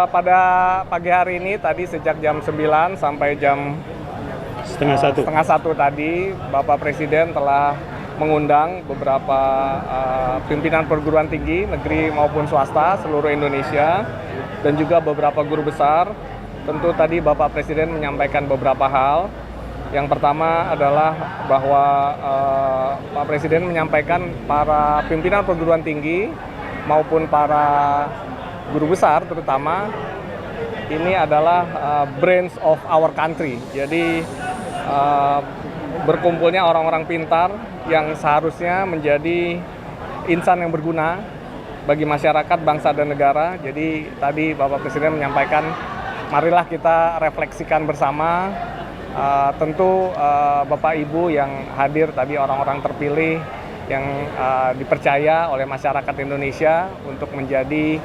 Pada pagi hari ini tadi sejak jam 9 sampai jam setengah satu tadi, Bapak Presiden telah mengundang beberapa pimpinan perguruan tinggi negeri maupun swasta seluruh Indonesia dan juga beberapa guru besar. Tentu tadi Bapak Presiden menyampaikan beberapa hal. Yang pertama adalah bahwa Pak Presiden menyampaikan para pimpinan perguruan tinggi maupun para guru besar terutama ini adalah brains of our country. Jadi berkumpulnya orang-orang pintar yang seharusnya menjadi insan yang berguna bagi masyarakat, bangsa dan negara. Jadi tadi Bapak Presiden menyampaikan, marilah kita refleksikan bersama. Tentu Bapak Ibu yang hadir tadi orang-orang terpilih yang dipercaya oleh masyarakat Indonesia untuk menjadi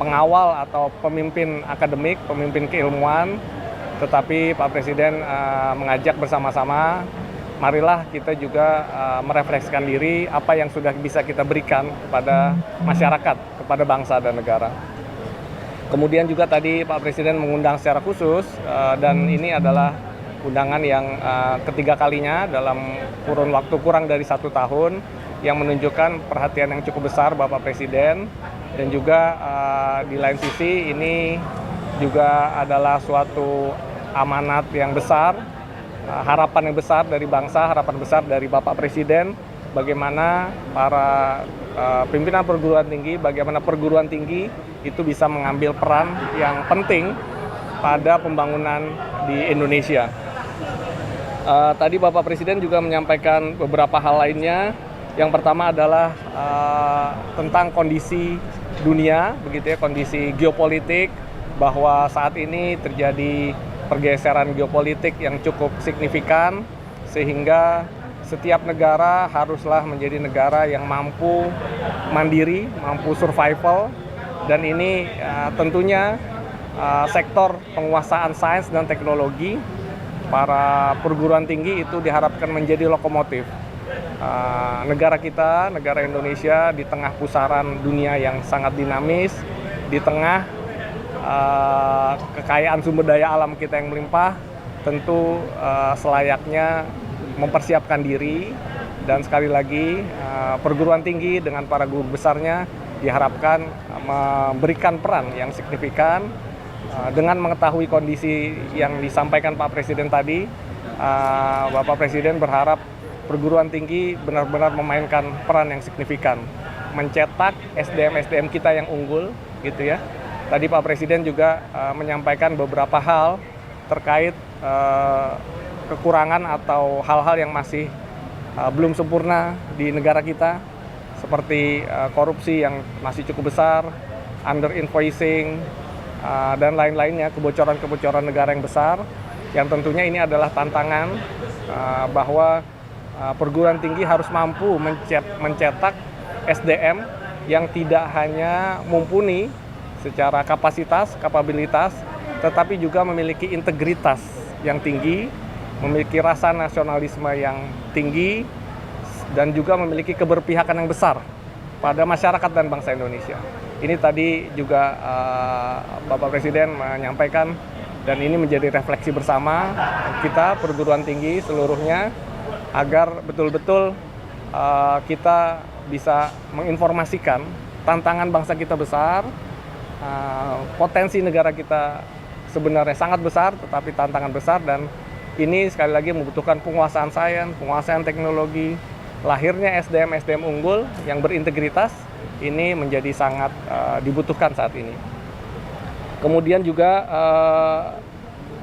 pengawal atau pemimpin akademik, pemimpin keilmuan. Tetapi Pak Presiden mengajak bersama-sama, marilah kita juga merefleksikan diri apa yang sudah bisa kita berikan kepada masyarakat, kepada bangsa dan negara. Kemudian juga tadi Pak Presiden mengundang secara khusus dan ini adalah undangan yang ketiga kalinya dalam kurun waktu kurang dari 1 tahun yang menunjukkan perhatian yang cukup besar Bapak Presiden. Dan juga di lain sisi ini juga adalah suatu amanat yang besar, harapan yang besar dari bangsa, harapan besar dari Bapak Presiden, bagaimana para pimpinan perguruan tinggi, bagaimana perguruan tinggi itu bisa mengambil peran yang penting pada pembangunan di Indonesia. Tadi Bapak Presiden juga menyampaikan beberapa hal lainnya. Yang pertama adalah tentang kondisi dunia, begitu ya, kondisi geopolitik, bahwa saat ini terjadi pergeseran geopolitik yang cukup signifikan sehingga setiap negara haruslah menjadi negara yang mampu mandiri, mampu survival, dan ini tentunya sektor penguasaan sains dan teknologi para perguruan tinggi itu diharapkan menjadi lokomotif. Negara kita, negara Indonesia di tengah pusaran dunia yang sangat dinamis, di tengah kekayaan sumber daya alam kita yang melimpah, tentu selayaknya mempersiapkan diri. Dan sekali lagi perguruan tinggi dengan para guru besarnya diharapkan memberikan peran yang signifikan. Dengan mengetahui kondisi yang disampaikan Pak Presiden tadi, Bapak Presiden berharap perguruan tinggi benar-benar memainkan peran yang signifikan, mencetak SDM-SDM kita yang unggul, gitu ya. Tadi Pak Presiden juga menyampaikan beberapa hal terkait kekurangan atau hal-hal yang masih belum sempurna di negara kita, seperti korupsi yang masih cukup besar, under invoicing, dan lain-lainnya, kebocoran-kebocoran negara yang besar, yang tentunya ini adalah tantangan bahwa perguruan tinggi harus mampu mencetak SDM yang tidak hanya mumpuni secara kapasitas, kapabilitas, tetapi juga memiliki integritas yang tinggi, memiliki rasa nasionalisme yang tinggi, dan juga memiliki keberpihakan yang besar pada masyarakat dan bangsa Indonesia. Ini tadi juga Bapak Presiden menyampaikan, dan ini menjadi refleksi bersama kita perguruan tinggi seluruhnya, agar betul-betul kita bisa menginformasikan tantangan bangsa kita besar, potensi negara kita sebenarnya sangat besar, tetapi tantangan besar, dan ini sekali lagi membutuhkan penguasaan sains, penguasaan teknologi, lahirnya SDM-SDM unggul yang berintegritas, ini menjadi sangat dibutuhkan saat ini. Kemudian juga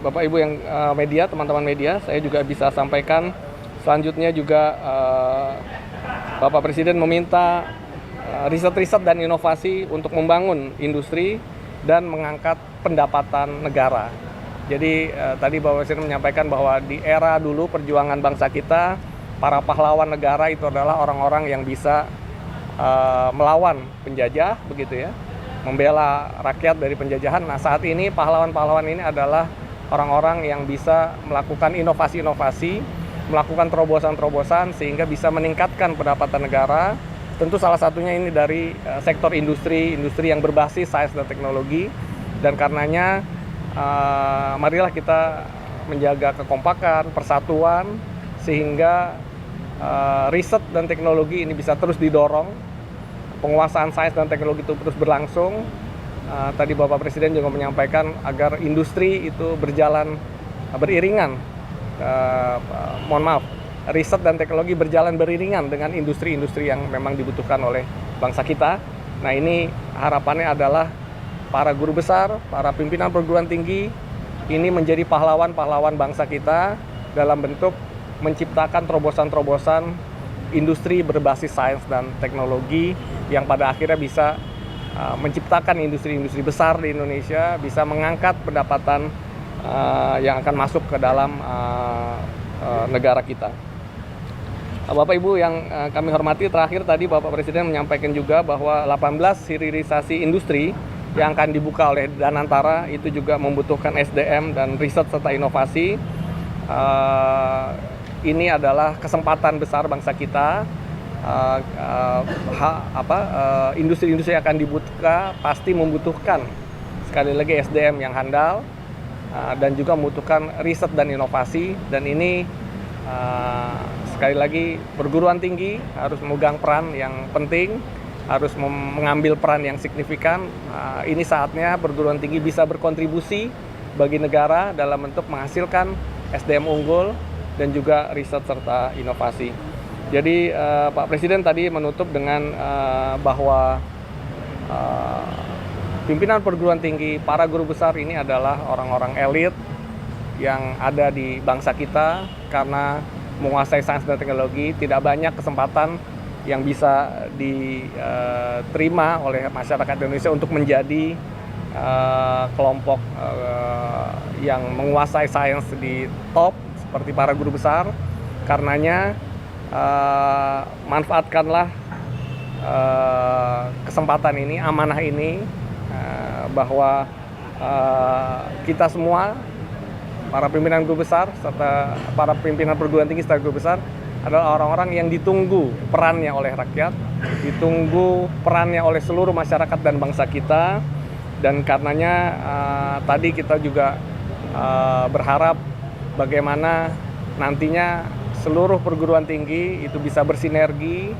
Bapak Ibu yang media, teman-teman media, saya juga bisa sampaikan selanjutnya juga Bapak Presiden meminta riset-riset dan inovasi untuk membangun industri dan mengangkat pendapatan negara. Jadi tadi Bapak Presiden menyampaikan bahwa di era dulu perjuangan bangsa kita, para pahlawan negara itu adalah orang-orang yang bisa melawan penjajah, begitu ya, membela rakyat dari penjajahan. Nah, saat ini pahlawan-pahlawan ini adalah orang-orang yang bisa melakukan inovasi-inovasi, melakukan terobosan-terobosan sehingga bisa meningkatkan pendapatan negara Tentu salah satunya ini dari sektor industri yang berbasis sains dan teknologi, dan karenanya marilah kita menjaga kekompakan, persatuan, sehingga riset dan teknologi ini bisa terus didorong, penguasaan sains dan teknologi itu terus berlangsung. Tadi Bapak Presiden juga menyampaikan agar industri itu berjalan beriringan, riset dan teknologi berjalan beriringan dengan industri-industri yang memang dibutuhkan oleh bangsa kita. Nah, ini harapannya adalah para guru besar, para pimpinan perguruan tinggi ini menjadi pahlawan-pahlawan bangsa kita dalam bentuk menciptakan terobosan-terobosan industri berbasis sains dan teknologi yang pada akhirnya bisa menciptakan industri-industri besar di Indonesia, bisa mengangkat pendapatan yang akan masuk ke dalam negara kita. Bapak Ibu yang kami hormati, terakhir tadi Bapak Presiden menyampaikan juga bahwa 18 hilirisasi industri yang akan dibuka oleh Danantara itu juga membutuhkan SDM dan riset serta inovasi. Ini adalah kesempatan besar bangsa kita. Industri-industri yang akan dibuka pasti membutuhkan sekali lagi SDM yang handal, dan juga membutuhkan riset dan inovasi. Dan ini sekali lagi perguruan tinggi harus memegang peran yang penting, harus mengambil peran yang signifikan. Ini saatnya perguruan tinggi bisa berkontribusi bagi negara dalam bentuk menghasilkan SDM unggul dan juga riset serta inovasi. Jadi Pak Presiden tadi menutup dengan bahwa pimpinan perguruan tinggi, para guru besar ini adalah orang-orang elit yang ada di bangsa kita. Karena menguasai sains dan teknologi, tidak banyak kesempatan yang bisa diterima oleh masyarakat Indonesia untuk menjadi kelompok yang menguasai sains di top seperti para guru besar. Karenanya manfaatkanlah kesempatan ini, amanah ini, bahwa kita semua, para pimpinan guru besar serta para pimpinan perguruan tinggi serta guru besar adalah orang-orang yang ditunggu perannya oleh rakyat, ditunggu perannya oleh seluruh masyarakat dan bangsa kita. Dan karenanya tadi kita juga berharap bagaimana nantinya seluruh perguruan tinggi itu bisa bersinergi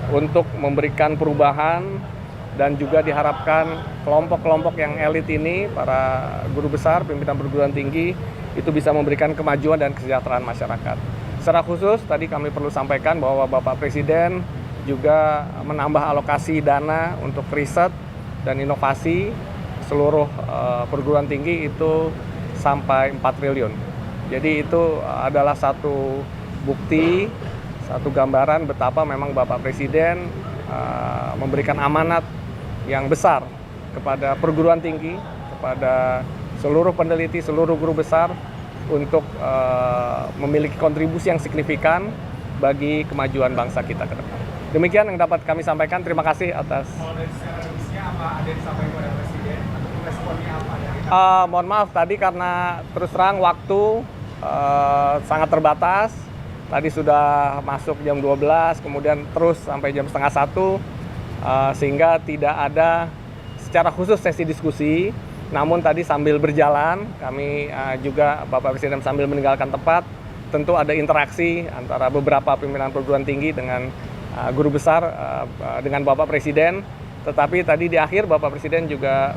untuk memberikan perubahan, dan juga diharapkan kelompok-kelompok yang elit ini, para guru besar, pimpinan perguruan tinggi, itu bisa memberikan kemajuan dan kesejahteraan masyarakat. Secara khusus tadi kami perlu sampaikan bahwa Bapak Presiden juga menambah alokasi dana untuk riset dan inovasi seluruh perguruan tinggi itu sampai 4 triliun. Jadi itu adalah satu bukti, satu gambaran betapa memang Bapak Presiden memberikan amanat yang besar kepada perguruan tinggi, kepada seluruh peneliti, seluruh guru besar untuk memiliki kontribusi yang signifikan bagi kemajuan bangsa kita ke depan. Demikian yang dapat kami sampaikan. Terima kasih atas. Mohon maaf tadi karena terus terang waktu sangat terbatas. Tadi sudah masuk jam 12, kemudian terus sampai jam setengah 1, sehingga tidak ada secara khusus sesi diskusi. Namun tadi sambil berjalan, kami juga Bapak Presiden sambil meninggalkan tempat, tentu ada interaksi antara beberapa pimpinan perguruan tinggi dengan guru besar, dengan Bapak Presiden. Tetapi tadi di akhir Bapak Presiden juga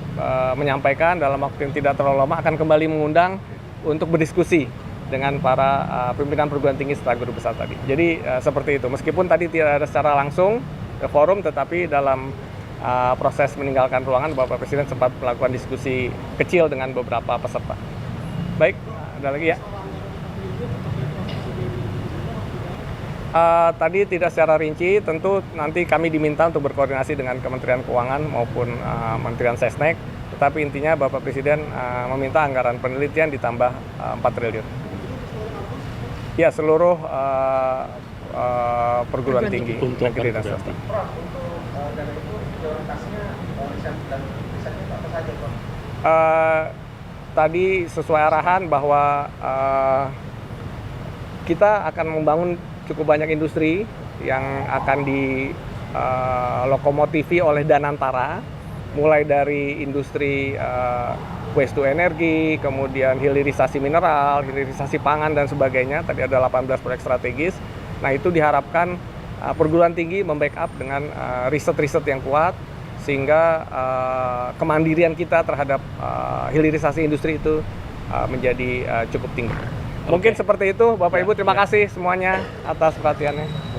menyampaikan dalam waktu yang tidak terlalu lama akan kembali mengundang untuk berdiskusi dengan para pimpinan perguruan tinggi serta guru besar tadi. Jadi seperti itu. Meskipun tadi tidak ada secara langsung ke forum, tetapi dalam proses meninggalkan ruangan Bapak Presiden sempat melakukan diskusi kecil dengan beberapa peserta. Baik, ada lagi ya? Tadi tidak secara rinci, tentu nanti kami diminta untuk berkoordinasi dengan Kementerian Keuangan maupun Kementerian Sesnek. Tetapi intinya Bapak Presiden meminta anggaran penelitian ditambah 4 triliun. Ya, seluruh perguruan tinggi negeri dan swasta. Tadi sesuai arahan bahwa kita akan membangun cukup banyak industri yang akan lokomotifi oleh Danantara, mulai dari industri waste to energi, kemudian hilirisasi mineral, hilirisasi pangan dan sebagainya. Tadi ada 18 proyek strategis. Nah, itu diharapkan perguruan tinggi membackup dengan riset-riset yang kuat, sehingga kemandirian kita terhadap hilirisasi industri itu menjadi cukup tinggi. Mungkin seperti itu, Bapak Ibu. Terima kasih semuanya atas perhatiannya.